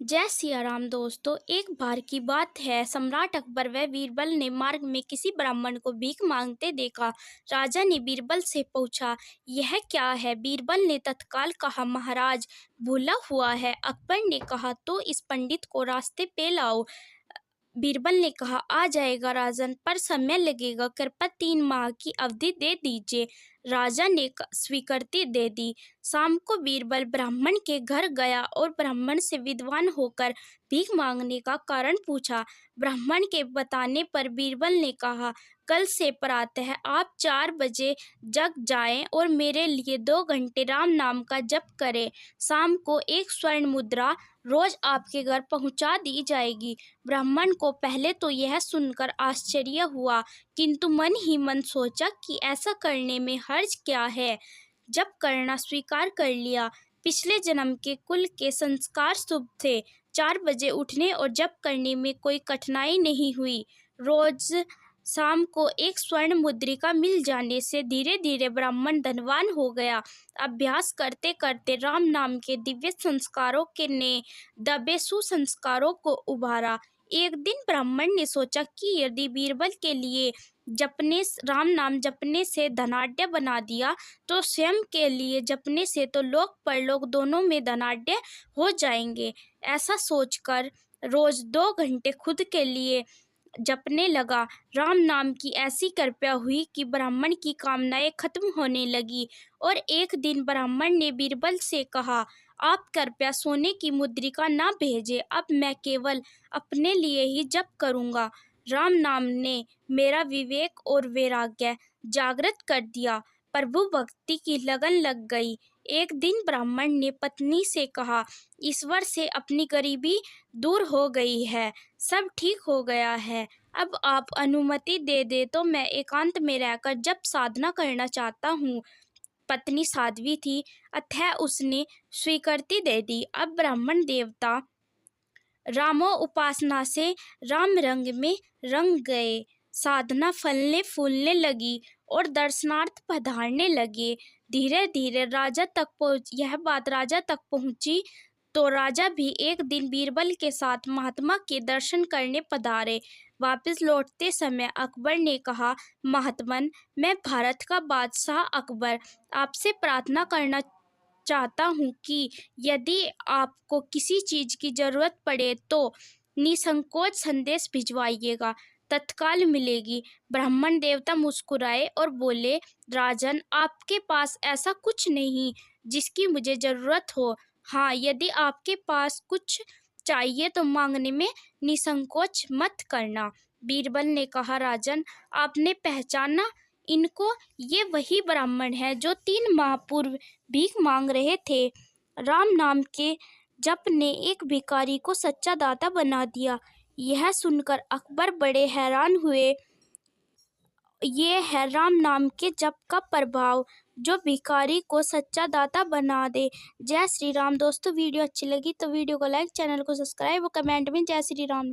जय सिया राम दोस्तों। एक बार की बात है, सम्राट अकबर व बीरबल ने मार्ग में किसी ब्राह्मण को भीख मांगते देखा। राजा ने बीरबल से पूछा, यह क्या है? बीरबल ने तत्काल कहा, महाराज भूला हुआ है। अकबर ने कहा, तो इस पंडित को रास्ते पे लाओ। बीरबल ने कहा, आ जाएगा राजन, पर समय लगेगा, कृपया 3 माह की अवधि दे दीजिए। राजा ने स्वीकृति दे दी। शाम को बीरबल ब्राह्मण के घर गया और ब्राह्मण से विद्वान होकर भीख मांगने का कारण पूछा। ब्राह्मण के बताने पर बीरबल ने कहा, कल से प्रातः आप 4 बजे जग जाएं और मेरे लिए 2 घंटे राम नाम का जप करें। शाम को 1 स्वर्ण मुद्रा रोज आपके घर पहुंचा दी जाएगी। ब्राह्मण को पहले तो यह सुनकर आश्चर्य हुआ, किंतु मन ही मन सोचा कि ऐसा करने में हर्ज क्या है। जब करना स्वीकार कर लिया। पिछले जन्म के कुल के संस्कार शुभ थे। 4 बजे उठने और जप करने में कोई कठिनाई नहीं हुई। रोज शाम को 1 स्वर्ण मुद्रिका मिल जाने से धीरे धीरे ब्राह्मण धनवान हो गया। अभ्यास करते करते राम नाम के दिव्य संस्कारों के ने दबे सुसंस्कारों को उभारा। एक दिन ब्राह्मण ने सोचा कि यदि बीरबल के लिए राम नाम जपने से धनाढ्य बना दिया, तो स्वयं के लिए जपने से तो लोक परलोक दोनों में धनाढ्य हो जाएंगे। ऐसा सोचकर रोज 2 घंटे खुद के लिए जपने लगा। राम नाम की ऐसी कृपा हुई कि ब्राह्मण की कामनाएं खत्म होने लगी। और एक दिन ब्राह्मण ने बीरबल से कहा, आप कृपया सोने की मुद्रिका ना भेजें, अब मैं केवल अपने लिए ही जप करूंगा। राम नाम ने मेरा विवेक और वैराग्य जागृत कर दिया। प्रभु भक्ति की लगन लग गई। एक दिन ब्राह्मण ने पत्नी से कहा, ईश्वर से अपनी गरीबी दूर हो गई है, सब ठीक हो गया है। अब आप अनुमति दे दे तो मैं एकांत में रहकर जप साधना करना चाहता हूँ। पत्नी साध्वी थी, अतः उसने स्वीकृति दे दी। अब ब्राह्मण देवता रामो उपासना से राम रंग में रंग गए। साधना फलने फूलने लगी और दर्शनार्थ पधारने लगे। धीरे धीरे यह बात राजा तक पहुंची, तो राजा भी एक दिन बीरबल के साथ महात्मा के दर्शन करने पधारे। वापस लौटते समय अकबर ने कहा, महात्मन, मैं भारत का बादशाह अकबर आपसे प्रार्थना करना चाहता हूँ कि यदि आपको किसी चीज की जरूरत पड़े तो निसंकोच संदेश भिजवाइएगा, तत्काल मिलेगी। ब्राह्मण देवता मुस्कुराए और बोले, राजन, आपके पास ऐसा कुछ नहीं जिसकी मुझे जरूरत हो। हाँ, यदि आपके पास कुछ चाहिए तो मांगने में निसंकोच मत करना। बीरबल ने कहा, राजन, आपने पहचाना इनको? ये वही ब्राह्मण है जो 3 माह पूर्व भीख मांग रहे थे। राम नाम के जप ने एक भिखारी को सच्चा दाता बना दिया। यह सुनकर अकबर बड़े हैरान हुए। ये है राम नाम के जप का प्रभाव, जो भिखारी को सच्चा दाता बना दे। जय श्री राम। दोस्तों, वीडियो अच्छी लगी तो वीडियो को लाइक, चैनल को सब्सक्राइब और कमेंट में जय श्री राम।